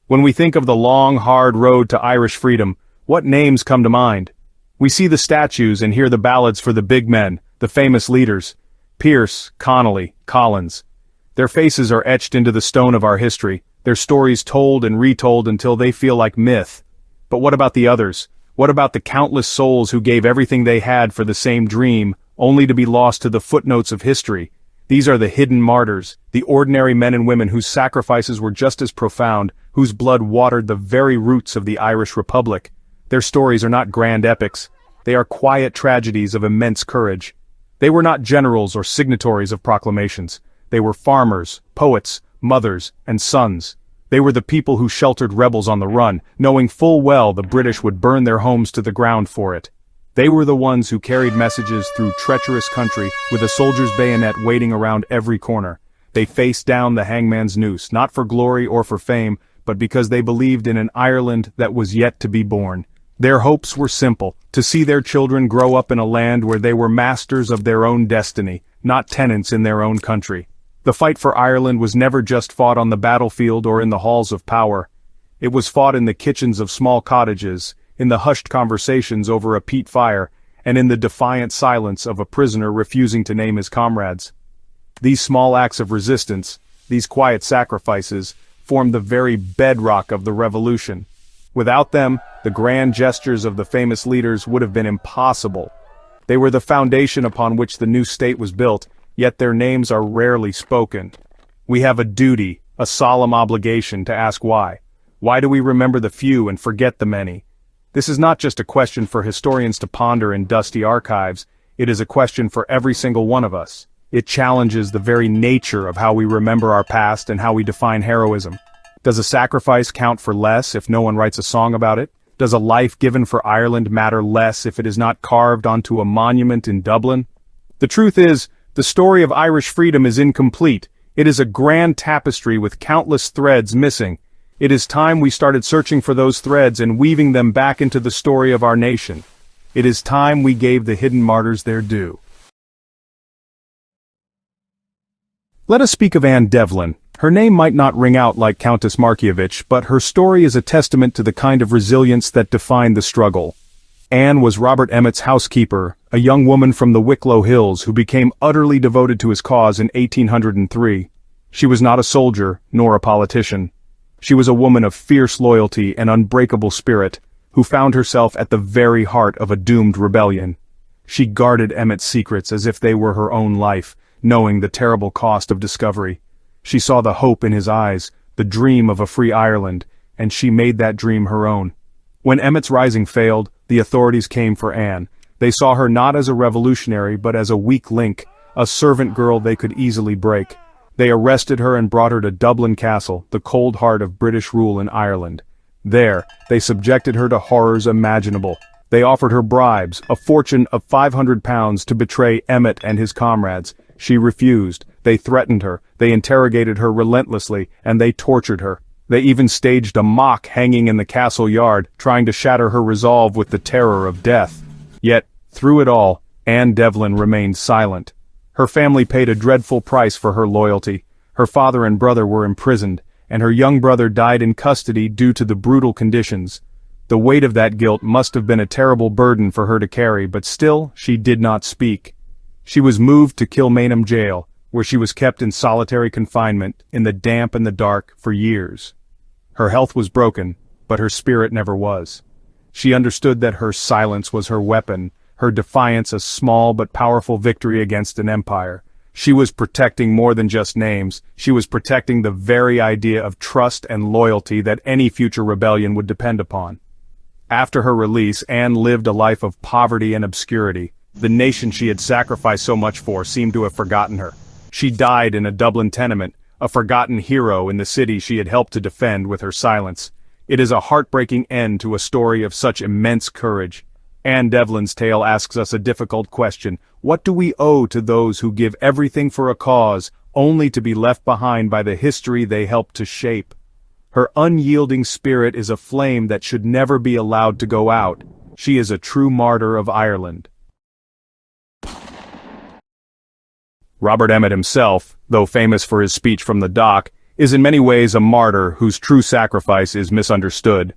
When we think of the long, hard road to Irish freedom, what names come to mind? We see the statues and hear the ballads for the big men, the famous leaders. Pearse, Connolly, Collins. Their faces are etched into the stone of our history, their stories told and retold until they feel like myth. But what about the others? What about the countless souls who gave everything they had for the same dream, only to be lost to the footnotes of history? These are the hidden martyrs, the ordinary men and women whose sacrifices were just as profound, whose blood watered the very roots of the Irish Republic. Their stories are not grand epics. They are quiet tragedies of immense courage. They were not generals or signatories of proclamations. They were farmers, poets, mothers, and sons. They were the people who sheltered rebels on the run, knowing full well the British would burn their homes to the ground for it. They were the ones who carried messages through treacherous country with a soldier's bayonet waiting around every corner. They faced down the hangman's noose, not for glory or for fame, but because they believed in an Ireland that was yet to be born. Their hopes were simple, to see their children grow up in a land where they were masters of their own destiny, not tenants in their own country. The fight for Ireland was never just fought on the battlefield or in the halls of power. It was fought in the kitchens of small cottages, in the hushed conversations over a peat fire, and in the defiant silence of a prisoner refusing to name his comrades. These small acts of resistance, these quiet sacrifices, formed the very bedrock of the revolution. Without them, the grand gestures of the famous leaders would have been impossible. They were the foundation upon which the new state was built, yet their names are rarely spoken. We have a duty, a solemn obligation to ask why. Why do we remember the few and forget the many? This is not just a question for historians to ponder in dusty archives, it is a question for every single one of us. It challenges the very nature of how we remember our past and how we define heroism. Does a sacrifice count for less if no one writes a song about it? Does a life given for Ireland matter less if it is not carved onto a monument in Dublin? The truth is, the story of Irish freedom is incomplete. It is a grand tapestry with countless threads missing. It is time we started searching for those threads and weaving them back into the story of our nation. It is time we gave the hidden martyrs their due. Let us speak of Anne Devlin. Her name might not ring out like Countess Markievicz, but her story is a testament to the kind of resilience that defined the struggle. Anne was Robert Emmet's housekeeper, a young woman from the Wicklow Hills who became utterly devoted to his cause in 1803. She was not a soldier, nor a politician. She was a woman of fierce loyalty and unbreakable spirit, who found herself at the very heart of a doomed rebellion. She guarded Emmet's secrets as if they were her own life, knowing the terrible cost of discovery. She saw the hope in his eyes, the dream of a free Ireland, and she made that dream her own. When Emmet's rising failed, the authorities came for Anne. They saw her not as a revolutionary but as a weak link, a servant girl they could easily break. They arrested her and brought her to Dublin Castle, the cold heart of British rule in Ireland. There, they subjected her to horrors imaginable. They offered her bribes, a fortune of £500 to betray Emmet and his comrades. She refused. They threatened her, they interrogated her relentlessly, and they tortured her. They even staged a mock hanging in the castle yard, trying to shatter her resolve with the terror of death. Yet, through it all, Anne Devlin remained silent. Her family paid a dreadful price for her loyalty. Her father and brother were imprisoned, and her young brother died in custody due to the brutal conditions. The weight of that guilt must have been a terrible burden for her to carry, but still, she did not speak. She was moved to Kilmainham jail, where she was kept in solitary confinement, in the damp and the dark, for years. Her health was broken, but her spirit never was. She understood that her silence was her weapon, her defiance a small but powerful victory against an empire. She was protecting more than just names, she was protecting the very idea of trust and loyalty that any future rebellion would depend upon. After her release, Anne lived a life of poverty and obscurity. The nation she had sacrificed so much for seemed to have forgotten her. She died in a Dublin tenement, a forgotten hero in the city she had helped to defend with her silence. It is a heartbreaking end to a story of such immense courage. Anne Devlin's tale asks us a difficult question. What do we owe to those who give everything for a cause, only to be left behind by the history they helped to shape? Her unyielding spirit is a flame that should never be allowed to go out. She is a true martyr of Ireland. Robert Emmet himself, though famous for his speech from the dock, is in many ways a martyr whose true sacrifice is misunderstood.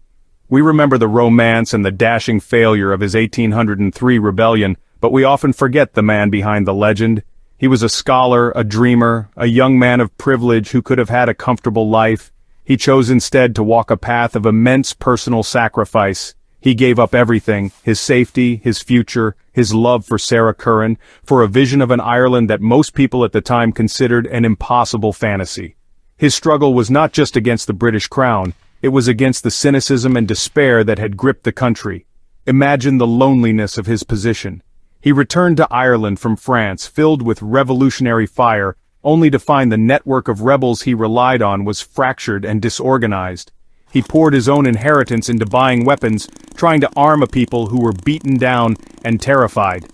We remember the romance and the dashing failure of his 1803 rebellion, but we often forget the man behind the legend. He was a scholar, a dreamer, a young man of privilege who could have had a comfortable life. He chose instead to walk a path of immense personal sacrifice. He gave up everything, his safety, his future, his love for Sarah Curran, for a vision of an Ireland that most people at the time considered an impossible fantasy. His struggle was not just against the British crown, it was against the cynicism and despair that had gripped the country. Imagine the loneliness of his position. He returned to Ireland from France filled with revolutionary fire, only to find the network of rebels he relied on was fractured and disorganized. He poured his own inheritance into buying weapons, trying to arm a people who were beaten down and terrified.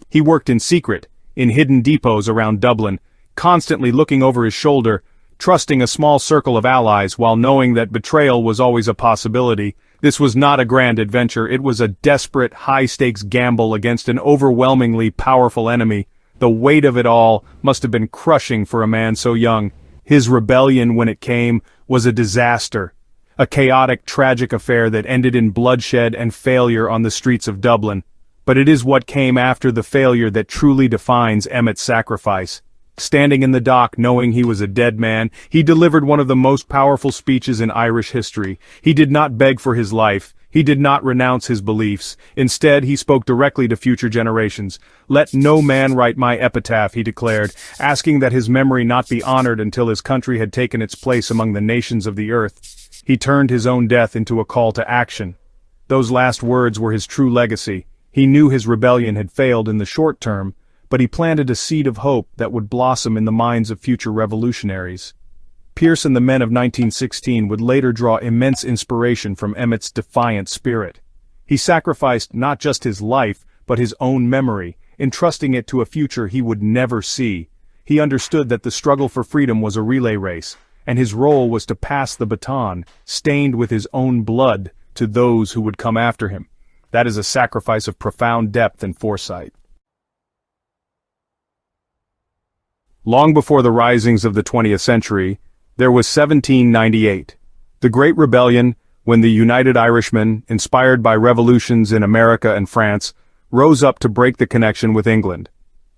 He worked in secret, in hidden depots around Dublin, constantly looking over his shoulder, trusting a small circle of allies while knowing that betrayal was always a possibility. This was not a grand adventure, it was a desperate, high-stakes gamble against an overwhelmingly powerful enemy. The weight of it all must have been crushing for a man so young. His rebellion, when it came, was a disaster. A chaotic, tragic affair that ended in bloodshed and failure on the streets of Dublin. But it is what came after the failure that truly defines Emmet's sacrifice. Standing in the dock knowing he was a dead man, he delivered one of the most powerful speeches in Irish history. He did not beg for his life. He did not renounce his beliefs. Instead, he spoke directly to future generations. "Let no man write my epitaph," he declared, asking that his memory not be honored until his country had taken its place among the nations of the earth. He turned his own death into a call to action. Those last words were his true legacy. He knew his rebellion had failed in the short term, but he planted a seed of hope that would blossom in the minds of future revolutionaries. Pierce and the men of 1916 would later draw immense inspiration from Emmet's defiant spirit. He sacrificed not just his life, but his own memory, entrusting it to a future he would never see. He understood that the struggle for freedom was a relay race, and his role was to pass the baton, stained with his own blood, to those who would come after him. That is a sacrifice of profound depth and foresight. Long before the risings of the 20th century, there was 1798, the Great Rebellion, when the United Irishmen, inspired by revolutions in America and France, rose up to break the connection with England.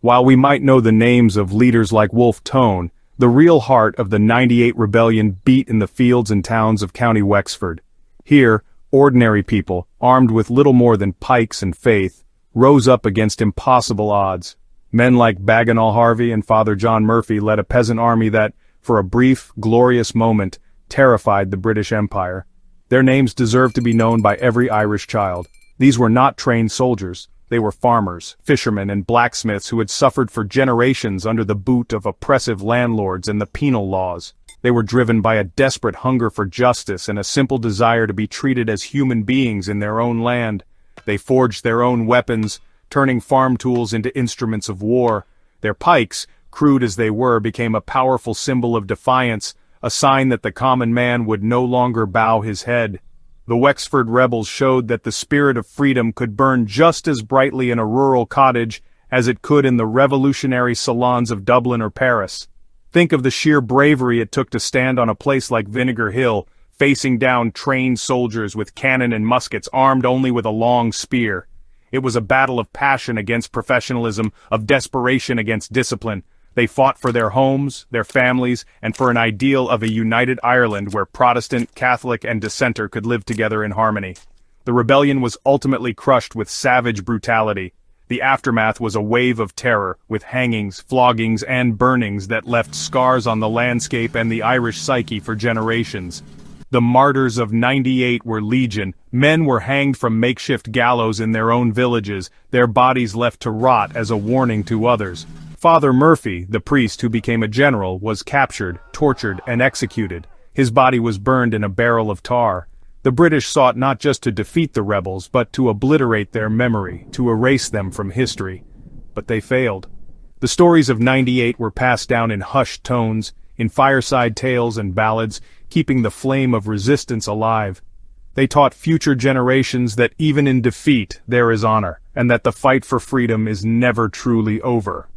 While we might know the names of leaders like Wolfe Tone, the real heart of the '98 rebellion beat in the fields and towns of County Wexford. Here, ordinary people, armed with little more than pikes and faith, rose up against impossible odds. Men like Bagenal Harvey and Father John Murphy led a peasant army that, for a brief, glorious moment, terrified the British Empire. Their names deserve to be known by every Irish child. These were not trained soldiers. They were farmers, fishermen, and blacksmiths who had suffered for generations under the boot of oppressive landlords and the penal laws. They were driven by a desperate hunger for justice and a simple desire to be treated as human beings in their own land. They forged their own weapons, turning farm tools into instruments of war. Their pikes, crude as they were, became a powerful symbol of defiance, a sign that the common man would no longer bow his head. The Wexford rebels showed that the spirit of freedom could burn just as brightly in a rural cottage as it could in the revolutionary salons of Dublin or Paris. Think of the sheer bravery it took to stand on a place like Vinegar Hill, facing down trained soldiers with cannon and muskets armed only with a long spear. It was a battle of passion against professionalism, of desperation against discipline. They fought for their homes, their families, and for an ideal of a united Ireland where Protestant, Catholic, and dissenter could live together in harmony. The rebellion was ultimately crushed with savage brutality. The aftermath was a wave of terror, with hangings, floggings, and burnings that left scars on the landscape and the Irish psyche for generations. The martyrs of '98 were legion. Men were hanged from makeshift gallows in their own villages, their bodies left to rot as a warning to others. Father Murphy, the priest who became a general, was captured, tortured, and executed. His body was burned in a barrel of tar. The British sought not just to defeat the rebels, but to obliterate their memory, to erase them from history. But they failed. The stories of '98 were passed down in hushed tones, in fireside tales and ballads, keeping the flame of resistance alive. They taught future generations that even in defeat there is honor, and that the fight for freedom is never truly over.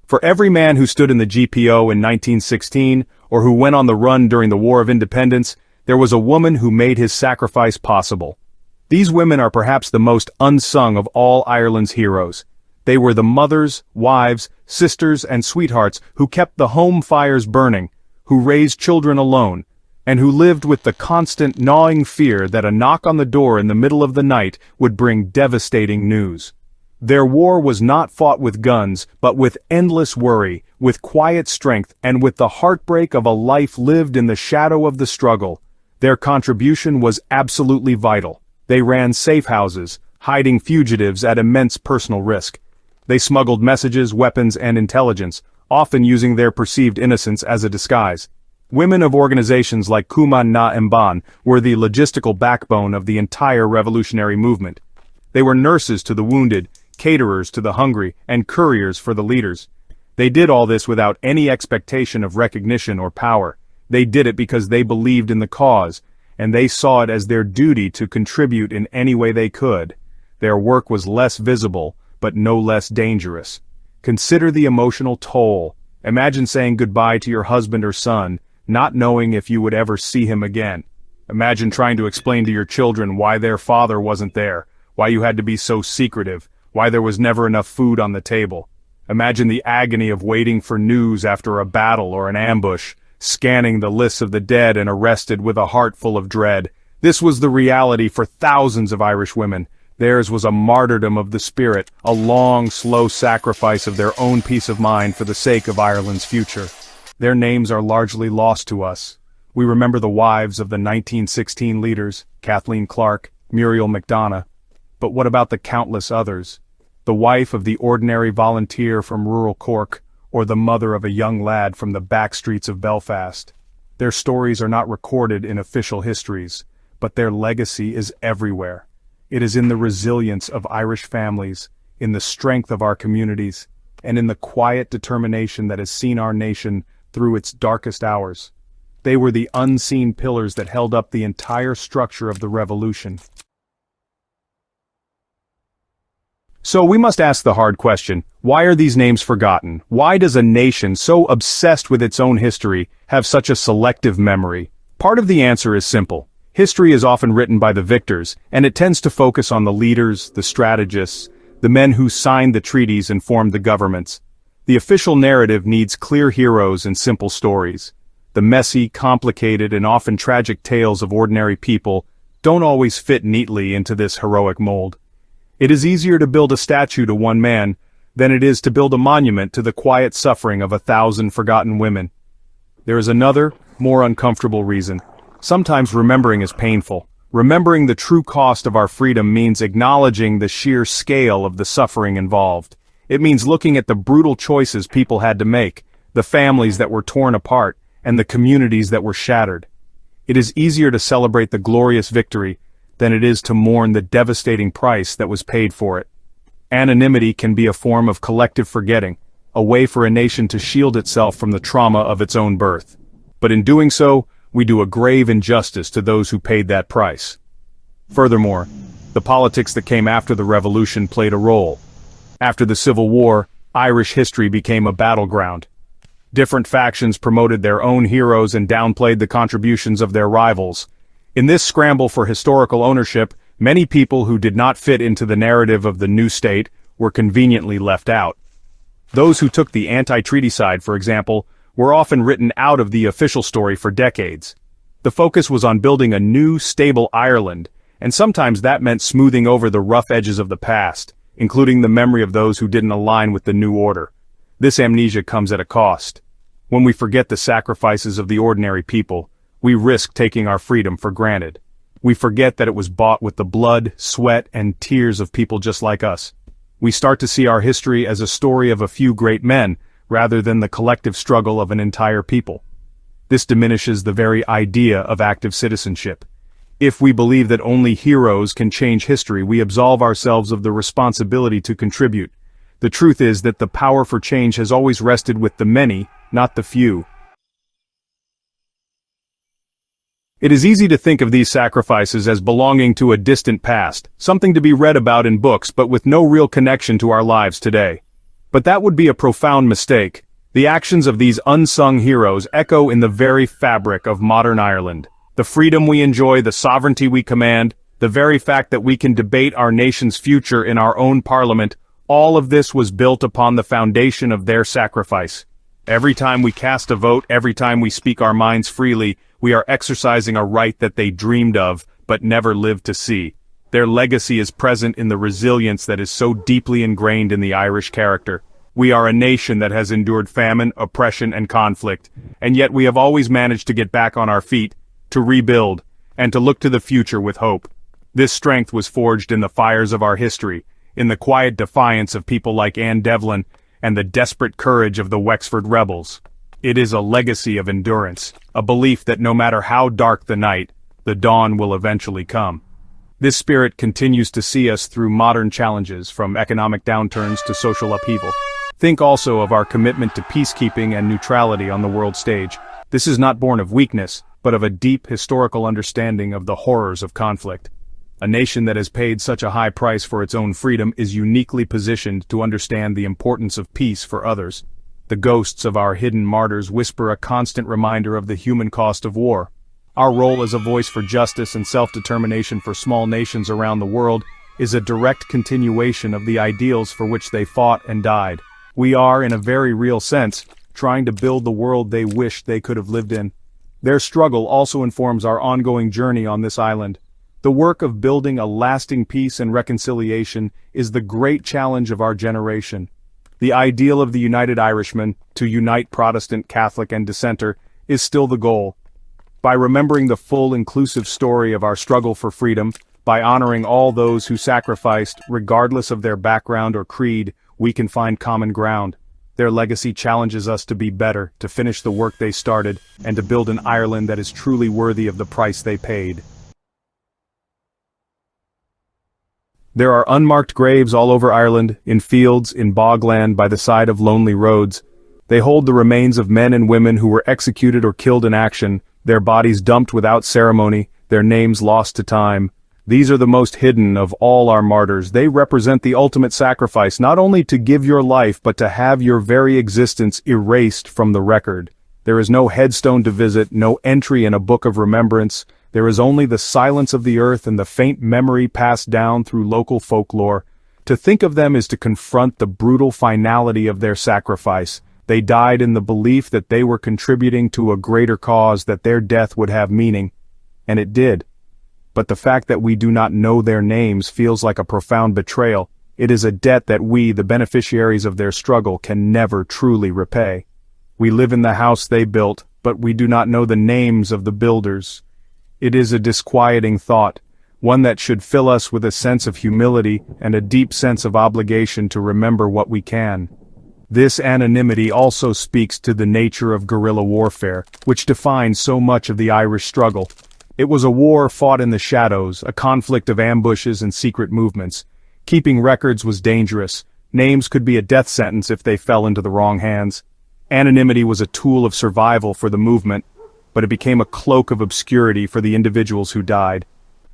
For every man who stood in the GPO in 1916, or who went on the run during the War of Independence, there was a woman who made his sacrifice possible. These women are perhaps the most unsung of all Ireland's heroes. They were the mothers, wives, sisters, and sweethearts who kept the home fires burning, who raised children alone, and who lived with the constant gnawing fear that a knock on the door in the middle of the night would bring devastating news. Their war was not fought with guns, but with endless worry, with quiet strength, and with the heartbreak of a life lived in the shadow of the struggle. Their contribution was absolutely vital. They ran safe houses, hiding fugitives at immense personal risk. They smuggled messages, weapons, and intelligence, often using their perceived innocence as a disguise. Women of organizations like cumannnamban were the logistical backbone of the entire revolutionary movement. They were nurses to the wounded, caterers to the hungry, and couriers for the leaders. They did all this without any expectation of recognition or power. They did it because they believed in the cause, and they saw it as their duty to contribute in any way they could. Their work was less visible, but no less dangerous. Consider the emotional toll. Imagine saying goodbye to your husband or son, not knowing if you would ever see him again. Imagine trying to explain to your children why their father wasn't there, why you had to be so secretive, why there was never enough food on the table. Imagine the agony of waiting for news after a battle or an ambush, scanning the lists of the dead and arrested with a heart full of dread. This was the reality for thousands of Irish women. Theirs was a martyrdom of the spirit, a long, slow sacrifice of their own peace of mind for the sake of Ireland's future. Their names are largely lost to us. We remember the wives of the 1916 leaders, Kathleen Clark, Muriel McDonough. But what about the countless others? The wife of the ordinary volunteer from rural Cork, or the mother of a young lad from the back streets of Belfast. Their stories are not recorded in official histories, but their legacy is everywhere. It is in the resilience of Irish families, in the strength of our communities, and in the quiet determination that has seen our nation through its darkest hours. They were the unseen pillars that held up the entire structure of the revolution. So we must ask the hard question, why are these names forgotten? Why does a nation so obsessed with its own history have such a selective memory? Part of the answer is simple. History is often written by the victors, and it tends to focus on the leaders, the strategists, the men who signed the treaties and formed the governments. The official narrative needs clear heroes and simple stories. The messy, complicated, and often tragic tales of ordinary people don't always fit neatly into this heroic mold. It is easier to build a statue to one man than it is to build a monument to the quiet suffering of 1,000 forgotten women. There is another, more uncomfortable reason. Sometimes remembering is painful. Remembering the true cost of our freedom means acknowledging the sheer scale of the suffering involved. It means looking at the brutal choices people had to make, the families that were torn apart, and the communities that were shattered. It is easier to celebrate the glorious victory than it is to mourn the devastating price that was paid for it. Anonymity can be a form of collective forgetting, a way for a nation to shield itself from the trauma of its own birth. But in doing so, we do a grave injustice to those who paid that price. Furthermore, the politics that came after the revolution played a role. After the Civil War, Irish history became a battleground. Different factions promoted their own heroes and downplayed the contributions of their rivals. In this scramble for historical ownership, many people who did not fit into the narrative of the new state were conveniently left out. Those who took the anti-treaty side, for example, were often written out of the official story for decades. The focus was on building a new, stable Ireland, and sometimes that meant smoothing over the rough edges of the past, including the memory of those who didn't align with the new order. This amnesia comes at a cost. When we forget the sacrifices of the ordinary people, we risk taking our freedom for granted. We forget that it was bought with the blood, sweat, and tears of people just like us. We start to see our history as a story of a few great men, rather than the collective struggle of an entire people. This diminishes the very idea of active citizenship. If we believe that only heroes can change history, we absolve ourselves of the responsibility to contribute. The truth is that the power for change has always rested with the many, not the few. It is easy to think of these sacrifices as belonging to a distant past, something to be read about in books but with no real connection to our lives today. But that would be a profound mistake. The actions of these unsung heroes echo in the very fabric of modern Ireland. The freedom we enjoy, the sovereignty we command, the very fact that we can debate our nation's future in our own parliament, all of this was built upon the foundation of their sacrifice. Every time we cast a vote, every time we speak our minds freely, we are exercising a right that they dreamed of, but never lived to see. Their legacy is present in the resilience that is so deeply ingrained in the Irish character. We are a nation that has endured famine, oppression, and conflict, and yet we have always managed to get back on our feet, to rebuild, and to look to the future with hope. This strength was forged in the fires of our history, in the quiet defiance of people like Anne Devlin, and the desperate courage of the Wexford rebels. It is a legacy of endurance, a belief that no matter how dark the night, the dawn will eventually come. This spirit continues to see us through modern challenges, from economic downturns to social upheaval. Think also of our commitment to peacekeeping and neutrality on the world stage. This is not born of weakness, but of a deep historical understanding of the horrors of conflict. A nation that has paid such a high price for its own freedom is uniquely positioned to understand the importance of peace for others. The ghosts of our hidden martyrs whisper a constant reminder of the human cost of war. Our role as a voice for justice and self-determination for small nations around the world is a direct continuation of the ideals for which they fought and died. We are, in a very real sense, trying to build the world they wished they could have lived in. Their struggle also informs our ongoing journey on this island. The work of building a lasting peace and reconciliation is the great challenge of our generation. The ideal of the United Irishman, to unite Protestant, Catholic, and Dissenter, is still the goal. By remembering the full inclusive story of our struggle for freedom, by honoring all those who sacrificed, regardless of their background or creed, we can find common ground. Their legacy challenges us to be better, to finish the work they started, and to build an Ireland that is truly worthy of the price they paid. There are unmarked graves all over Ireland, in fields, in bogland, by the side of lonely roads. They hold the remains of men and women who were executed or killed in action, their bodies dumped without ceremony, their names lost to time. These are the most hidden of all our martyrs. They represent the ultimate sacrifice, not only to give your life, but to have your very existence erased from the record. There is no headstone to visit, no entry in a book of remembrance. There is only the silence of the earth and the faint memory passed down through local folklore. To think of them is to confront the brutal finality of their sacrifice. They died in the belief that they were contributing to a greater cause, that their death would have meaning. And it did. But the fact that we do not know their names feels like a profound betrayal. It is a debt that we, the beneficiaries of their struggle, can never truly repay. We live in the house they built, but we do not know the names of the builders. It is a disquieting thought, one that should fill us with a sense of humility and a deep sense of obligation to remember what we can. This anonymity also speaks to the nature of guerrilla warfare, which defines so much of the Irish struggle. It was a war fought in the shadows, a conflict of ambushes and secret movements. Keeping records was dangerous. Names could be a death sentence if they fell into the wrong hands. Anonymity was a tool of survival for the movement, but it became a cloak of obscurity for the individuals who died.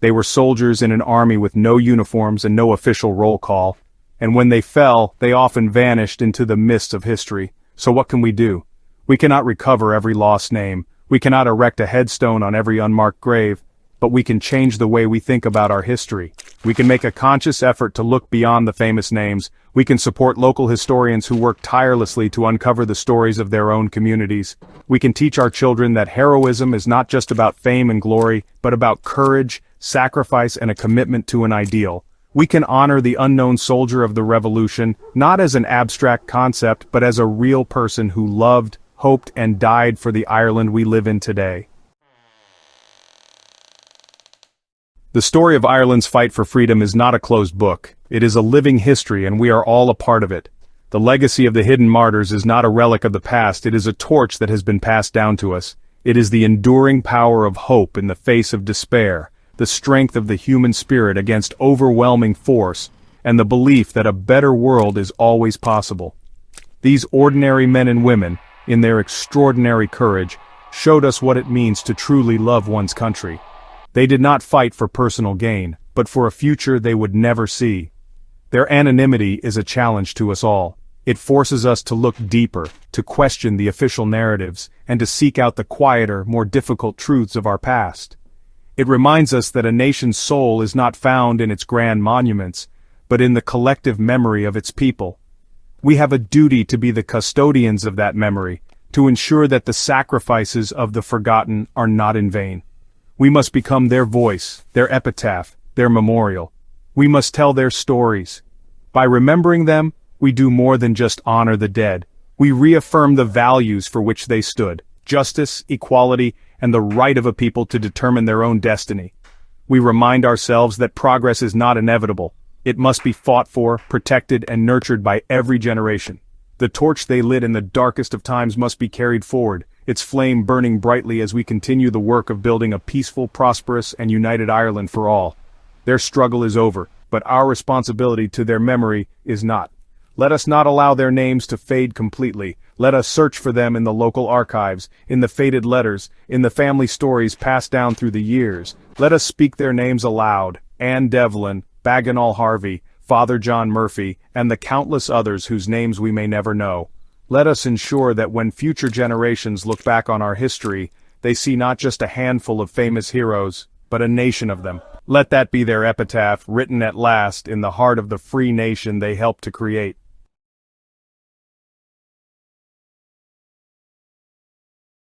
They were soldiers in an army with no uniforms and no official roll call, and when they fell, they often vanished into the mists of history. So what can we do? We cannot recover every lost name. We cannot erect a headstone on every unmarked grave, but we can change the way we think about our history. We can make a conscious effort to look beyond the famous names. We can support local historians who work tirelessly to uncover the stories of their own communities. We can teach our children that heroism is not just about fame and glory, but about courage, sacrifice, and a commitment to an ideal. We can honor the unknown soldier of the revolution, not as an abstract concept, but as a real person who loved, hoped, and died for the Ireland we live in today. The story of Ireland's fight for freedom is not a closed book. It is a living history, and we are all a part of it. The legacy of the hidden martyrs is not a relic of the past, it is a torch that has been passed down to us. It is the enduring power of hope in the face of despair, the strength of the human spirit against overwhelming force, and the belief that a better world is always possible. These ordinary men and women, in their extraordinary courage, showed us what it means to truly love one's country. They did not fight for personal gain, but for a future they would never see. Their anonymity is a challenge to us all. It forces us to look deeper, to question the official narratives, and to seek out the quieter, more difficult truths of our past. It reminds us that a nation's soul is not found in its grand monuments, but in the collective memory of its people. We have a duty to be the custodians of that memory, to ensure that the sacrifices of the forgotten are not in vain. We must become their voice, their epitaph, their memorial. We must tell their stories. By remembering them, we do more than just honor the dead. We reaffirm the values for which they stood: justice, equality, and the right of a people to determine their own destiny. We remind ourselves that progress is not inevitable. It must be fought for, protected, and nurtured by every generation. The torch they lit in the darkest of times must be carried forward, its flame burning brightly as we continue the work of building a peaceful, prosperous, and united Ireland for all. Their struggle is over, but our responsibility to their memory is not. Let us not allow their names to fade completely. Let us search for them in the local archives, in the faded letters, in the family stories passed down through the years. Let us speak their names aloud: Anne Devlin, Bagenal Harvey, Father John Murphy, and the countless others whose names we may never know. Let us ensure that when future generations look back on our history, they see not just a handful of famous heroes, but a nation of them. Let that be their epitaph, written at last in the heart of the free nation they helped to create.